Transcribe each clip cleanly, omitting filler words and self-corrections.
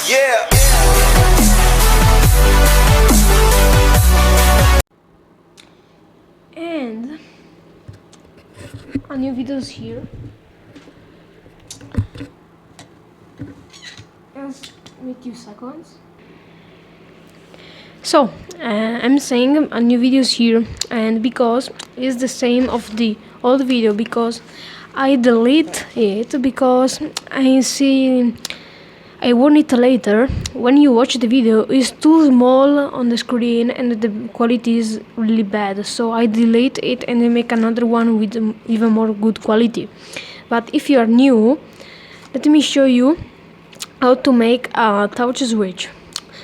Yeah. And a new videos here. Just wait 2 seconds. So I'm saying a new videos here, and because it's the same of the old video, because I delete it because I see I want it later. When you watch the video, it's too small on the screen and the quality is really bad, so I delete it and I make another one with even more good quality. But if you are new, let me show you how to make a touch switch.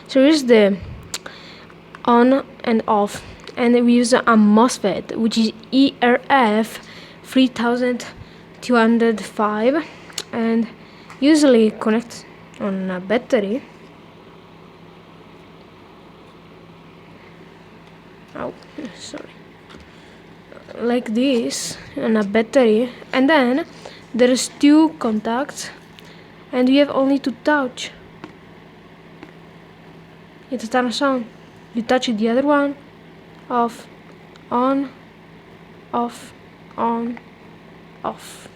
So here's the on and off, and we use a MOSFET, which is irf3205, and usually connects on a battery. Oh, sorry. Like this, on a battery, and then there's 2 contacts, and you have only to touch. It turns on. You touch the other one, off, on, off, on, off.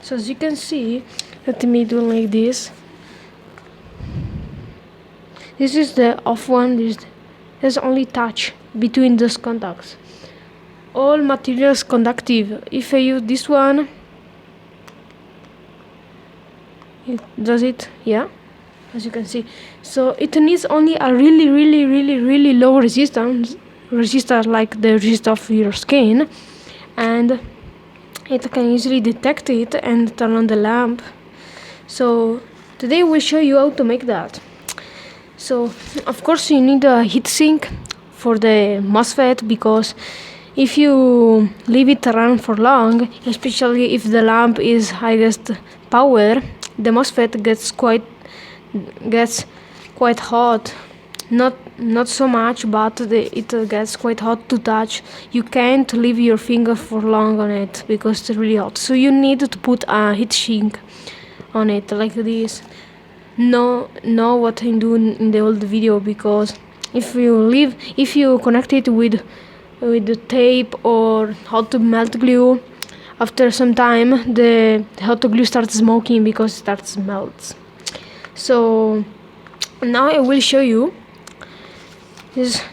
So as you can see, let me do like this. This is the off one. There's only touch between those contacts. All materials conductive. If I use this one, it does it, yeah, as you can see. So it needs only a really low resistor like the resistor of your skin, and it can easily detect it and turn on the lamp. So today we'll show you how to make that. So of course you need a heatsink for the MOSFET, because if you leave it run for long, especially if the lamp is highest power, the MOSFET gets quite hot. Not so much, but it gets quite hot to touch. You can't leave your finger for long on it because it's really hot. So you need to put a heatsink on it like this. Know what I'm doing in the old video, because if you connect it with the tape or hot melt glue, after some time the hot glue starts smoking because it starts melts. So now I will show you.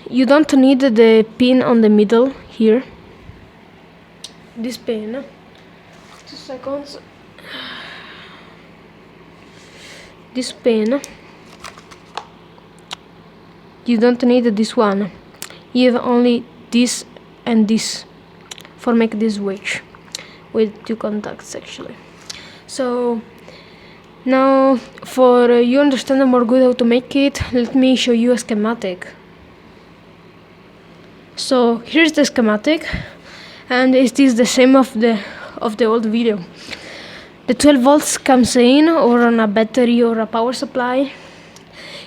You don't need the pin on the middle here. This pin. 2 seconds. This pin. You don't need this one. You have only this and this for make this switch with 2 contacts actually. So now for you understand more good how to make it, let me show you a schematic. So here's the schematic, and it is the same of the old video. The 12 volts comes in or on a battery or a power supply.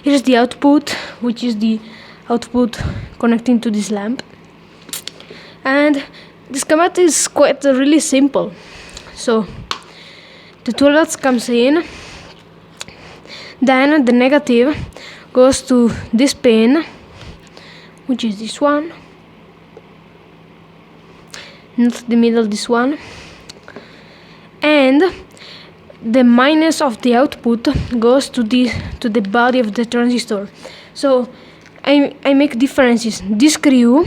Here's the output, which is the output connecting to this lamp. And the schematic is quite really simple. So the 12 volts comes in, then the negative goes to this pin, which is this one, not the middle, this one, and the minus of the output goes to the body of the transistor. So I make differences. This screw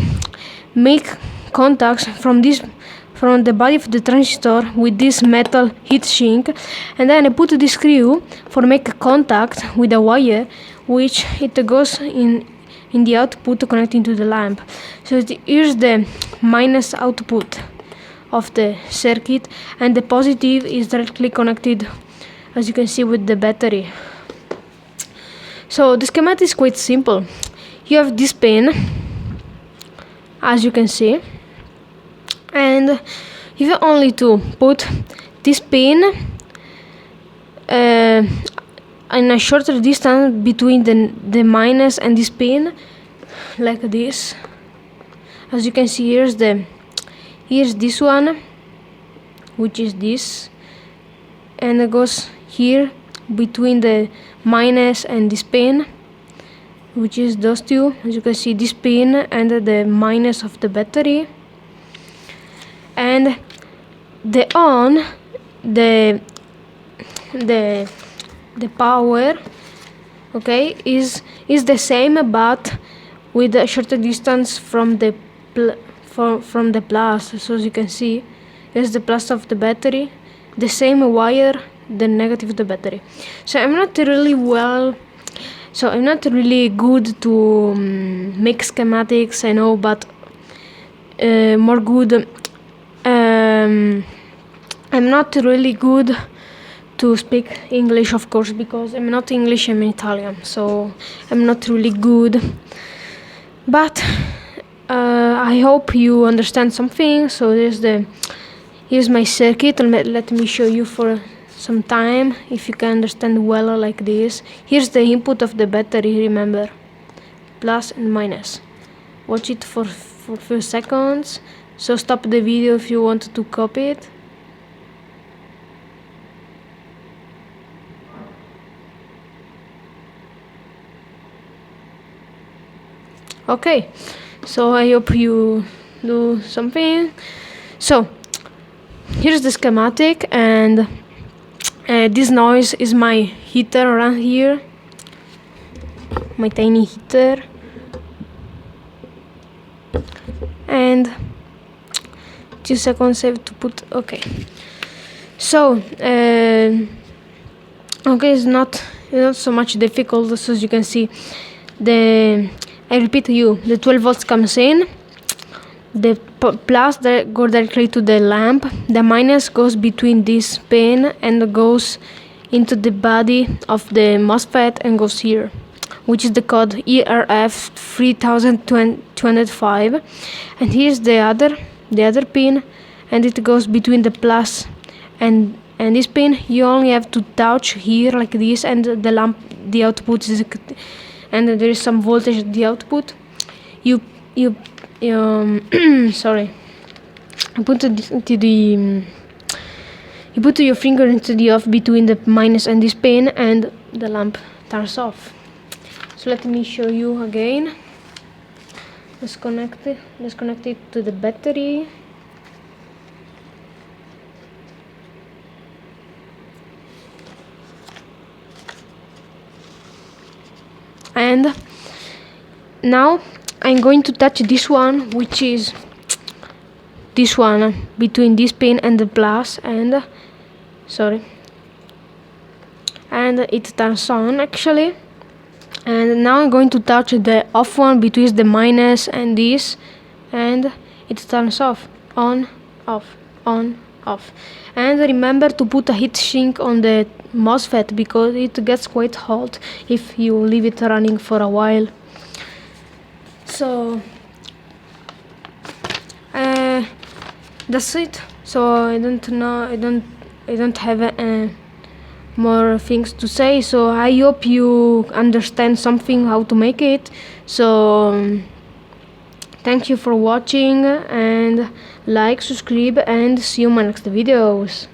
make contacts from the body of the transistor with this metal heatsink, and then I put this screw for make a contact with a wire, which it goes in the output connecting to the lamp. So here's the minus output of the circuit, and the positive is directly connected, as you can see, with the battery. So the schematic is quite simple. You have this pin, as you can see, and you have only to put this pin in a shorter distance between the minus and this pin, like this. As you can see, here's this one, which is this, and it goes here between the minus and this pin, which is those two. As you can see, this pin and the minus of the battery, and the on, the power, okay, is the same, but with a shorter distance from the from the plus. So as you can see, here's the plus of the battery, the same wire, the negative of the battery. So I'm not really good to make schematics, I know, but more good. I'm not really good to speak English, of course, because I'm not English, I'm Italian, so I'm not really good. But I hope you understand something. So here's my circuit. Let me show you for some time if you can understand well like this. Here's the input of the battery, remember, plus and minus. Watch it for a few seconds. So stop the video if you want to copy it. Okay, so I hope you do something. So here's the schematic, and this noise is my heater around here, my tiny heater, and 2 seconds I have to put. Okay, so okay, it's not so much difficult. So as you can see, I repeat to you, the 12 volts comes in, the plus goes directly to the lamp, the minus goes between this pin and goes into the body of the MOSFET and goes here, which is the code irf3205, and here's the other pin, and it goes between the plus and this pin. You only have to touch here like this, and the lamp, the output is, and there is some voltage at the output. You sorry, you put your finger into the off between the minus and this pin, and the lamp turns off. So let me show you again. Let's connect it to the battery. And now I'm going to touch this one, which is this one between this pin and the plus, and it turns on actually. And now I'm going to touch the off one between the minus and this, and it turns off. On, off, on, off. And remember to put a heat sink on the MOSFET, because it gets quite hot if you leave it running for a while. So that's it. So I don't have more things to say. So I hope you understand something how to make it. So thank you for watching, and like, subscribe, and see you in my next videos.